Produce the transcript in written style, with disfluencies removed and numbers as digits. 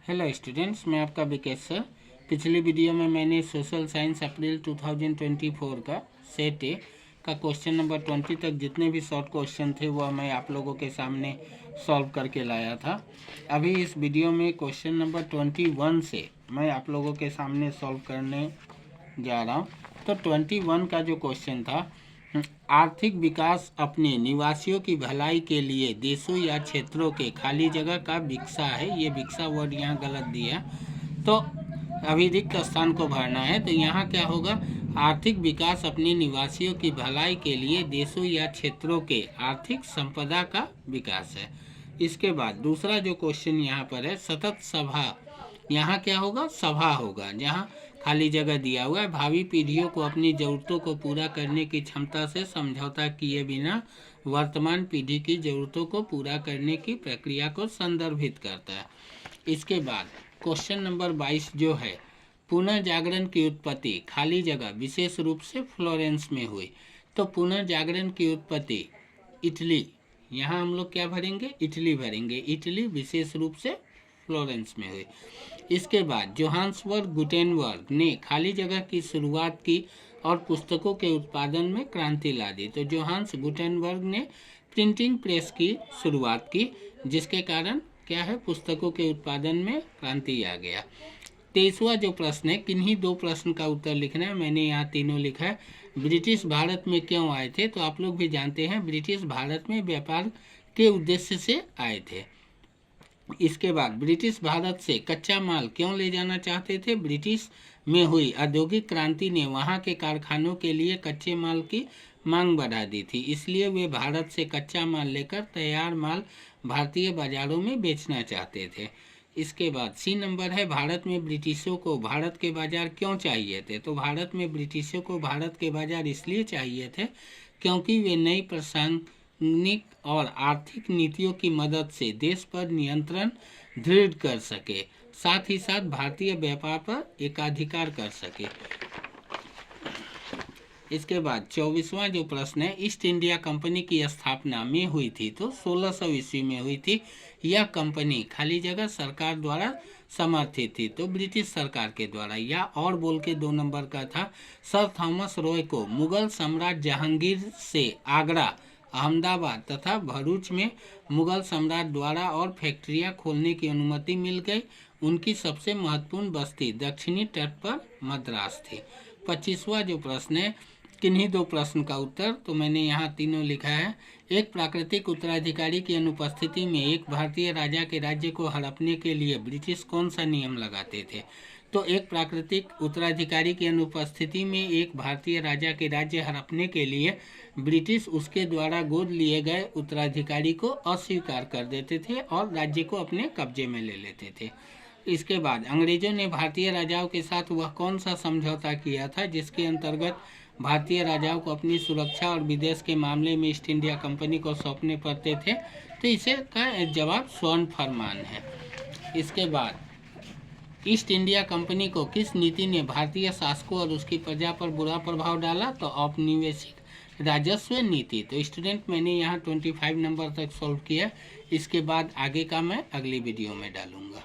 Hello students, मैं आपका Vikesh sir. पिछली वीडियो में मैंने सोशल साइंस अप्रैल 2024 का सेट ए का क्वेश्चन नंबर 20 तक जितने भी शॉर्ट क्वेश्चन थे वह मैं आप लोगों के सामने सॉल्व करके लाया था। अभी इस वीडियो में क्वेश्चन नंबर 21 से मैं आप लोगों के सामने सॉल्व करने जा रहा हूँ। तो 21 का जो क्वेश्चन था, आर्थिक विकास अपने निवासियों की भलाई के लिए देशों या क्षेत्रों के खाली जगह का विकसा है। ये विकसा वर्ड यहाँ गलत दिया, तो अभी रिक्त स्थान को भरना है। तो यहाँ क्या होगा, आर्थिक विकास अपने निवासियों की भलाई के लिए देशों या क्षेत्रों के आर्थिक संपदा का विकास है। इसके बाद दूसरा जो क्वेश्चन यहाँ पर है, सतत सभा। यहाँ क्या होगा, सभा होगा, जहाँ खाली जगह दिया हुआ है। भावी पीढ़ियों को अपनी ज़रूरतों को पूरा करने की क्षमता से समझौता किए बिना वर्तमान पीढ़ी की ज़रूरतों को पूरा करने की प्रक्रिया को संदर्भित करता है। इसके बाद क्वेश्चन नंबर 22 जो है, पुनर्जागरण की उत्पत्ति खाली जगह विशेष रूप से फ्लोरेंस में हुई। तो पुनर्जागरण की उत्पत्ति इटली, यहाँ हम लोग क्या भरेंगे, इटली भरेंगे। इटली विशेष रूप से फ्लोरेंस में हुई। इसके बाद जोहान्सबर्ग गुटेनबर्ग ने खाली जगह की शुरुआत की और पुस्तकों के उत्पादन में क्रांति ला दी। तो जोहान्स गुटेनबर्ग ने प्रिंटिंग प्रेस की शुरुआत की, जिसके कारण क्या है, पुस्तकों के उत्पादन में क्रांति आ गया। 23वां जो प्रश्न है, किन्हीं दो प्रश्न का उत्तर लिखना है। मैंने यहाँ तीनों लिखा है। ब्रिटिश भारत में क्यों आए थे? तो आप लोग भी जानते हैं, ब्रिटिश भारत में व्यापार के उद्देश्य से आए थे। इसके बाद ब्रिटिश भारत से कच्चा माल क्यों ले जाना चाहते थे? ब्रिटिश में हुई औद्योगिक क्रांति ने वहां के कारखानों के लिए कच्चे माल की मांग बढ़ा दी थी, इसलिए वे भारत से कच्चा माल लेकर तैयार माल भारतीय बाजारों में बेचना चाहते थे। इसके बाद सी नंबर है, भारत में ब्रिटिशों को भारत के बाजार क्यों चाहिए थे? तो भारत में ब्रिटिशों को भारत के बाजार इसलिए चाहिए थे क्योंकि वे नई प्रशासनिक और आर्थिक नीतियों की मदद से देश पर नियंत्रण दृढ़ कर सके, साथ ही साथ भारतीय व्यापार पर एकाधिकार कर सके। इसके बाद 24वां जो प्रश्न है, ईस्ट इंडिया कंपनी की स्थापना में हुई थी, तो 1600 ईस्वी में हुई थी। यह कंपनी खाली जगह सरकार द्वारा समर्थित थी, तो ब्रिटिश सरकार के द्वारा। या और बोल के 2 नंबर का था, सर थॉमस रॉय को मुगल सम्राट जहांगीर से आगरा, अहमदाबाद तथा भरूच में मुगल सम्राट द्वारा और फैक्ट्रियां खोलने की अनुमति मिल गई। उनकी सबसे महत्वपूर्ण बस्ती दक्षिणी तट पर मद्रास थी। 25वां जो प्रश्न है, किन्हीं दो प्रश्न का उत्तर, तो मैंने यहाँ तीनों लिखा है। एक प्राकृतिक उत्तराधिकारी की अनुपस्थिति में एक भारतीय राजा के राज्य को हड़पने के लिए ब्रिटिश कौन सा नियम लगाते थे? तो एक प्राकृतिक उत्तराधिकारी की अनुपस्थिति में एक भारतीय राजा के राज्य हड़पने के लिए ब्रिटिश उसके द्वारा गोद लिए गए उत्तराधिकारी को अस्वीकार कर देते थे और राज्य को अपने कब्जे में ले लेते थे। इसके बाद अंग्रेजों ने भारतीय राजाओं के साथ वह कौन सा समझौता किया था जिसके अंतर्गत भारतीय राजाओं को अपनी सुरक्षा और विदेश के मामले में ईस्ट इंडिया कंपनी को सौंपने पड़ते थे? तो इसे का जवाब स्वर्ण फरमान है। इसके बाद ईस्ट इंडिया कंपनी को किस नीति ने भारतीय शासकों और उसकी प्रजा पर बुरा प्रभाव डाला? तो औपनिवेशिक राजस्व नीति। तो स्टूडेंट, मैंने यहाँ 25 नंबर तक सॉल्व किया। इसके बाद आगे का मैं अगली वीडियो में डालूंगा।